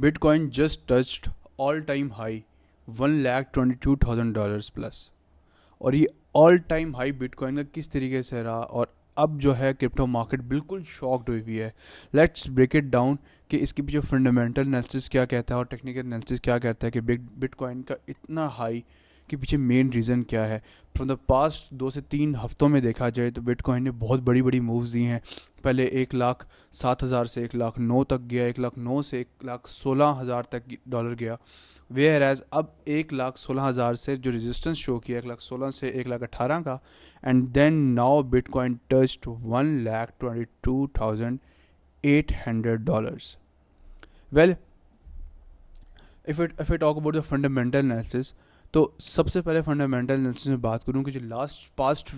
Bitcoin just touched all time high $122,000 plus. और ये all time high bitcoin का किस तरीके से रहा और अब जो है क्रिप्टो मार्केट बिल्कुल शॉक्ड हुई है. लेट्स ब्रेक इट डाउन कि इसके पीछे फंडामेंटल एनालिसिस क्या कहता है और टेक्निकल एनालिसिस क्या कहता है कि बिटकॉइन का इतना हाई के पीछे मेन रीज़न क्या है. फ्रॉम द पास्ट 2 से 3 हफ्तों में देखा जाए तो बिटकॉइन ने बहुत बड़ी बड़ी मूव्स दी हैं. पहले 1,07,000 से 1,09,000 तक गया, 1,09,000 से 1,16,000 तक डॉलर गया. वेयर एज अब 1,16,000 से जो रेजिस्टेंस शो किया 1,16,000 से 1,18,000 का, and then now bitcoin touched $1,22,800. Well, if I talk about the fundamental analysis, तो सबसे पहले फंडामेंटल एनालिसिस में बात करूँ कि जो पास्ट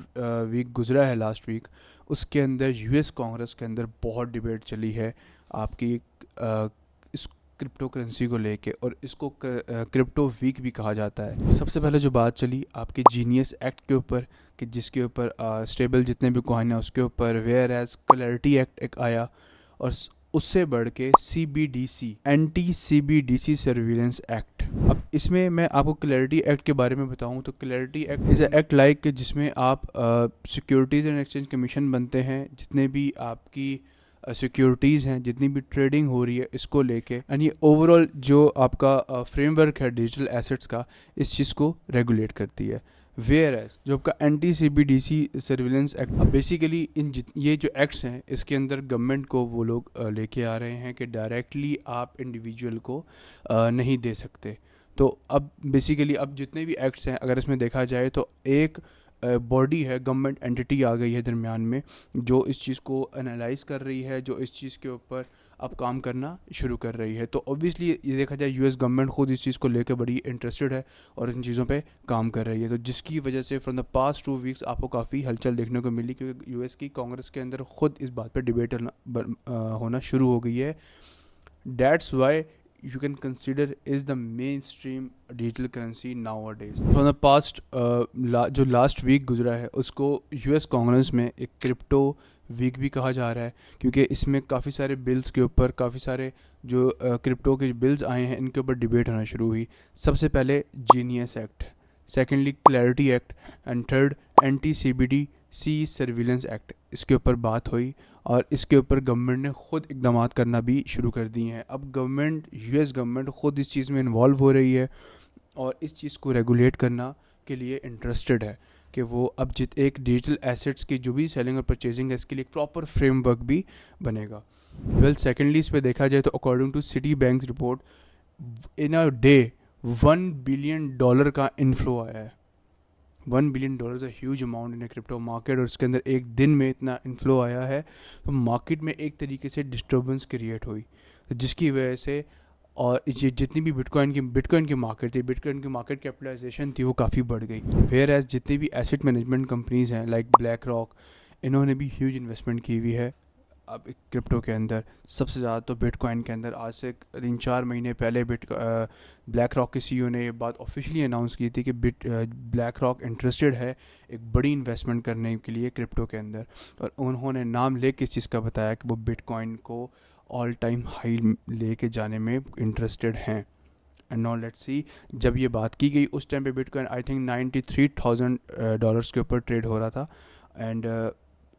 वीक गुजरा है, लास्ट वीक, उसके अंदर यूएस कांग्रेस के अंदर बहुत डिबेट चली है आपकी इस क्रिप्टो करेंसी को लेके, और इसको क्रिप्टो वीक भी कहा जाता है. सबसे पहले जो बात चली आपके जीनियस एक्ट के ऊपर कि जिसके ऊपर स्टेबल जितने भी कॉइन है उसके ऊपर, वेयर एज क्लैरिटी एक्ट एक आया, और उससे बढ़ के CBDC anti CBDC surveillance act. अब इसमें मैं आपको क्लैरिटी एक्ट के बारे में बताऊं तो clarity act is act like जिसमें आप सिक्योरिटीज़ एंड एक्सचेंज कमीशन बनते हैं, जितने भी आपकी सिक्योरिटीज़ हैं, जितनी भी ट्रेडिंग हो रही है इसको लेके, एंड ये ओवरऑल जो आपका फ्रेमवर्क है डिजिटल एसेट्स का, इस चीज़ को रेगुलेट करती है. वेयर एज जो आपका anti CBDC surveillance act, basically ये जो एक्ट्स हैं इसके अंदर गवर्नमेंट को वो लोग लेके आ रहे हैं कि डायरेक्टली आप इंडिविजुअल को नहीं दे सकते. तो अब बेसिकली अब जितने भी एक्ट्स हैं अगर इसमें देखा जाए तो एक बॉडी है, गवर्नमेंट एंटिटी आ गई है दरमियान में, जो इस चीज़ को एनालाइज कर रही है, जो इस चीज़ के ऊपर अब काम करना शुरू कर रही है. तो ऑब्वियसली ये देखा जाए यूएस गवर्नमेंट खुद इस चीज़ को लेकर बड़ी इंटरेस्टेड है और इन चीज़ों पे काम कर रही है. तो जिसकी वजह से फ्रॉम द पास्ट 2 वीक्स आपको काफ़ी हलचल देखने को मिली, क्योंकि यूएस की कांग्रेस के अंदर खुद इस बात पर डिबेट होना शुरू हो गई है. That's why you can consider is the mainstream digital currency nowadays. From the past जो लास्ट वीक गुजरा है उसको यूएस कांग्रेस में एक क्रिप्टो वीक भी कहा जा रहा है, क्योंकि इसमें काफ़ी सारे बिल्स के ऊपर, काफ़ी सारे जो क्रिप्टो के बिल्स आए हैं इनके ऊपर डिबेट होना शुरू हुई. सबसे पहले genius act, secondly clarity act, and third anti CBDC surveillance act. इसके ऊपर बात हुई और इसके ऊपर गवर्नमेंट ने ख़ुद इकदाम करना भी शुरू कर दिए हैं. अब गवर्नमेंट, यूएस गवर्नमेंट ख़ुद इस चीज़ में इन्वॉल्व हो रही है और इस चीज़ को रेगुलेट करना के लिए इंटरेस्टेड है कि वो अब एक डिजिटल एसेट्स की जो भी सेलिंग और परचेजिंग है इसके लिए एक प्रॉपर फ्रेमवर्क भी बनेगा. वेल, सेकेंडली इस पर देखा जाए तो according to Citi bank report, in a day $1 billion का इन्फ्लो आया है. $1 billion a huge amount in crypto market, और उसके अंदर एक दिन में इतना इन्फ्लो आया है तो मार्केट में एक तरीके से डिस्टर्बेंस क्रिएट हुई, तो जिसकी वजह से और ये जितनी भी बिटकॉइन की मार्केट थी, बिटकॉइन की मार्केट कैपिटलाइजेशन थी, वो काफ़ी बढ़ गई. वेयर एज जितनी भी एसेट मैनेजमेंट कंपनीज़ हैं लाइक ब्लैक रॉक, इन्होंने भी ह्यूज इन्वेस्टमेंट की हुई है अब क्रिप्टो के अंदर. सबसे ज़्यादा तो बिटकॉइन के अंदर आज से 3-4 महीने पहले ब्लैक रॉक के CEO ने ये बात ऑफिशियली अनाउंस की थी कि ब्लैक रॉक इंटरेस्टेड है एक बड़ी इन्वेस्टमेंट करने के लिए क्रिप्टो के अंदर, और उन्होंने नाम ले के इस चीज़ का बताया कि वो बिटकॉइन को ऑल टाइम हाई लेके जाने में इंटरेस्टेड हैं. एंड नाउ लेट्स सी, जब ये बात की गई उस टाइम पे बिटकॉइन आई थिंक $93,000 के ऊपर ट्रेड हो रहा था. And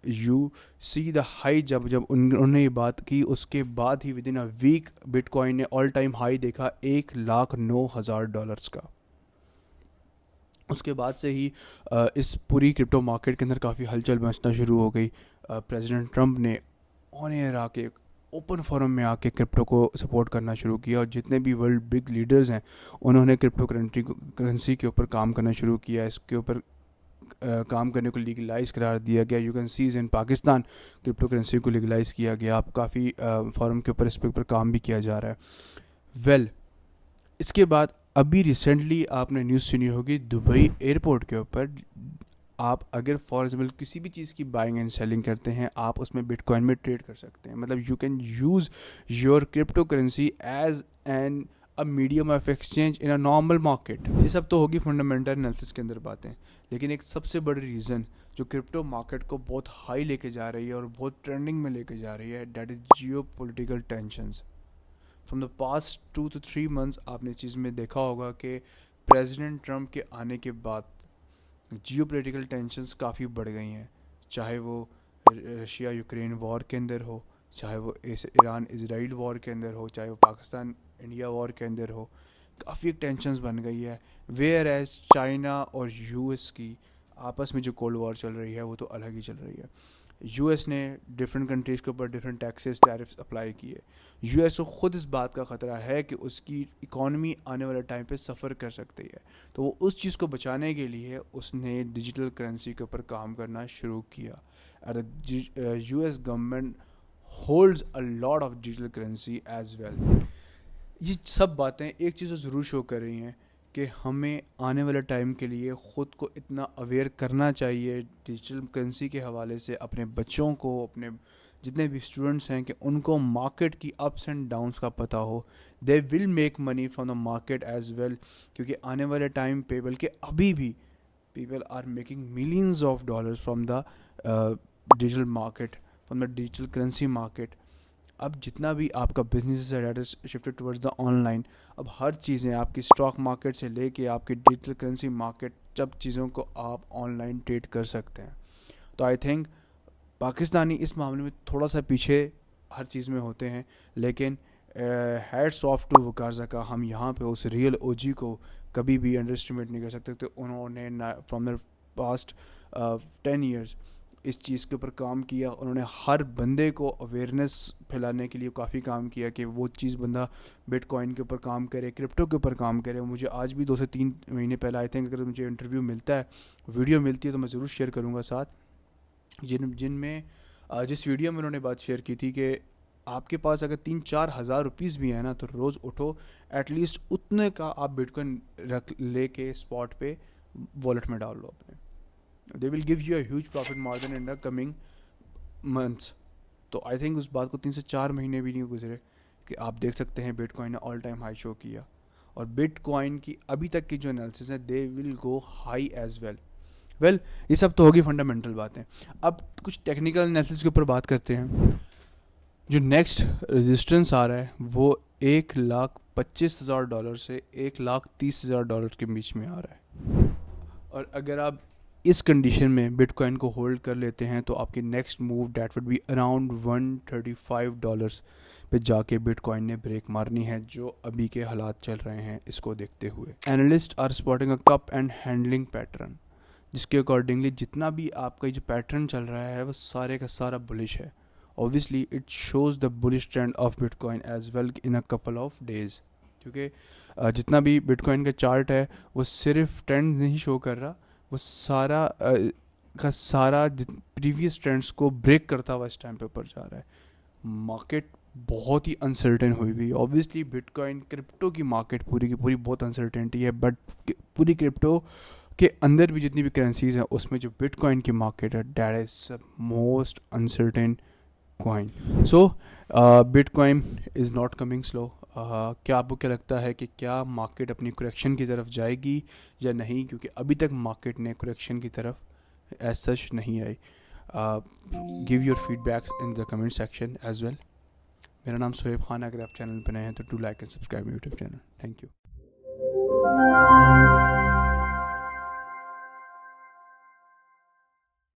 you see the high, जब उन्होंने ये बात की उसके बाद ही within a week bitcoin ने ऑल टाइम हाई देखा $1,09,000 का. उसके बाद से ही इस पूरी क्रिप्टो मार्केट के अंदर काफ़ी हलचल मचना शुरू हो गई. प्रेसिडेंट ट्रंप ने ऑन एयर आके ओपन फोरम में आके क्रिप्टो को सपोर्ट करना शुरू किया, और जितने भी वर्ल्ड बिग लीडर्स हैं उन्होंने क्रिप्टो करेंसी के ऊपर काम करना शुरू किया. इसके ऊपर काम करने को लीगलाइज करार दिया गया. You can see in Pakistan crypto currency को लीगलाइज किया गया. अब काफ़ी फोरम के ऊपर इस पर काम भी किया जा रहा है. वेल, इसके बाद अभी रिसेंटली आपने न्यूज़ सुनी होगी दुबई एयरपोर्ट के ऊपर, आप अगर फॉर एग्जाम्पल किसी भी चीज़ की बाइंग एंड सेलिंग करते हैं आप उसमें बिटकॉइन में ट्रेड कर सकते हैं. मतलब you can use your crypto currency as an a medium of exchange in a normal market. ये सब तो होगी फंडामेंटल एनालिसिस के अंदर बातें, लेकिन एक सबसे बड़ी रीज़न जो क्रिप्टो मार्केट को बहुत हाई लेके जा रही है और बहुत ट्रेंडिंग में लेके जा रही है, that is geo political tensions. From the past 2 to 3 months آپ نے چیز میں دیکھا ہوگا کہ پریزیڈنٹ ٹرمپ کے آنے کے بعد جیو پولیٹیکل ٹینشنز کافی بڑھ گئی ہیں, چاہے وہ رشیا یوکرین وار کے اندر ہو, چاہے وہ ایران اسرائیل وار کے اندر ہو, چاہے وہ پاکستان انڈیا وار کے اندر ہو. کافی ٹینشنز بن گئی ہے. ویئر ایز چائنا اور یو ایس کی آپس میں جو کولڈ وار چل رہی ہے وہ تو الگ ہی چل رہی ہے. یو ایس نے ڈفرینٹ کنٹریز کے اوپر ڈفرینٹ ٹیکسز ٹیرفس اپلائی کیے. یو ایس کو خود اس بات کا خطرہ ہے کہ اس کی اکانومی آنے والے ٹائم پہ سفر کر سکتی ہے, تو وہ اس چیز کو بچانے کے لیے اس نے ڈیجیٹل کرنسی کے اوپر کام کرنا شروع کیا. U S government holds a lot of digital currency as well. یہ سب باتیں ایک چیز ضرور شو کر رہی ہیں کہ ہمیں آنے والے ٹائم کے لیے خود کو اتنا اویئر کرنا چاہیے ڈیجیٹل کرنسی کے حوالے سے, اپنے بچوں کو, اپنے جتنے بھی اسٹوڈنٹس ہیں کہ ان کو مارکیٹ کی اپس اینڈ ڈاؤنس کا پتہ ہو. They will make money from the market as well, کیونکہ آنے والے ٹائم پہ بلکہ ابھی بھی people are making millions of dollars from the digital market, from the digital currency market. اب جتنا بھی آپ کا بزنس ہے that is shifted towards the online. اب ہر چیزیں آپ کی اسٹاک مارکیٹ سے لے کے آپ کی ڈیجیٹل کرنسی مارکیٹ, سب چیزوں کو آپ آن لائن ٹریڈ کر سکتے ہیں. تو آئی تھنک پاکستانی اس معاملے میں تھوڑا سا پیچھے ہر چیز میں ہوتے ہیں, لیکن ہیڈس آف ٹو وکارزا کا, ہم یہاں پہ اس ریئل او جی کو کبھی بھی انڈر اسٹیمیٹ نہیں کر سکتے. تو انہوں نے فرام دا پاسٹ 10 years اس چیز کے اوپر کام کیا. انہوں نے ہر بندے کو اویئرنیس پھیلانے کے لیے کافی کام کیا کہ وہ چیز بندہ بٹ کوائن کے اوپر کام کرے, کرپٹو کے اوپر کام کرے. مجھے آج بھی 2 سے 3 مہینے پہلے آئی تھنک اگر مجھے انٹرویو ملتا ہے, ویڈیو ملتی ہے تو میں ضرور شیئر کروں گا ساتھ, جن میں جس ویڈیو میں انہوں نے بات شیئر کی تھی کہ آپ کے پاس اگر 3-4 ہزار روپیز بھی ہیں نا تو روز اٹھو ایٹ لیسٹ اتنے کا آپ بٹ کوائن رکھ لے کے اسپاٹ پہ والیٹ میں ڈال لو اپنے. They will give you a huge profit margin in the coming months. تو آئی تھنک اس بات کو 3 سے 4 مہینے بھی نہیں گزرے کہ آپ دیکھ سکتے ہیں بٹ کوائن نے آل ٹائم ہائی شو کیا, اور بٹ کوائن کی ابھی تک کی جو انالیسز ہیں دے ول گو ہائی ایز ویل. یہ سب تو ہوگی فنڈامنٹل باتیں. اب کچھ ٹیکنیکل انالیسز کے اوپر بات کرتے ہیں. جو نیکسٹ رزسٹنس آ رہا ہے وہ $1,25,000 سے $1,30,000 کے بیچ میں آ رہا ہے, اور اگر آپ اس کنڈیشن میں بٹ کوائن کو ہولڈ کر لیتے ہیں تو آپ کی next move that would be around $135 پہ جا کے بٹ کوائن نے بریک مارنی ہے, جو ابھی کے حالات چل رہے ہیں اس کو دیکھتے ہوئے. Analyst are spotting a cup and handling pattern, جس کے اکارڈنگلی جتنا بھی آپ کا جو پیٹرن چل رہا ہے وہ سارے کا سارا بلش ہے. obviously it shows the bullish trend of Bitcoin as well in a couple of days, کیونکہ جتنا بھی بٹ کوائن کا چارٹ ہے وہ صرف ٹرینڈ نہیں شو کر رہا, وہ سارا کا سارا پریویس ٹرینڈس کو بریک کرتا ہوا اس ٹائم پہ اوپر جا رہا ہے. مارکیٹ بہت ہی انسرٹن ہوئی ہوئی. اوبیسلی بٹ کوائن کرپٹو کی مارکیٹ پوری کی پوری بہت انسرٹنٹی ہے, بٹ پوری کرپٹو کے اندر بھی جتنی بھی کرنسیز ہیں اس میں جو بٹ کوائن کی مارکیٹ ہے that is most uncertain coin. So bitcoin is not coming slow. کیا آپ کو کیا لگتا ہے کہ کیا مارکیٹ اپنی کریکشن کی طرف جائے گی یا نہیں, کیونکہ ابھی تک مارکیٹ نے کریکشن کی طرف ایز سچ نہیں آئی. Give your feedbacks in the comment section as well. میرا نام سہیب خان ہے, اگر آپ چینل پہ نئے ہیں تو do like and subscribe YouTube channel. Thank you.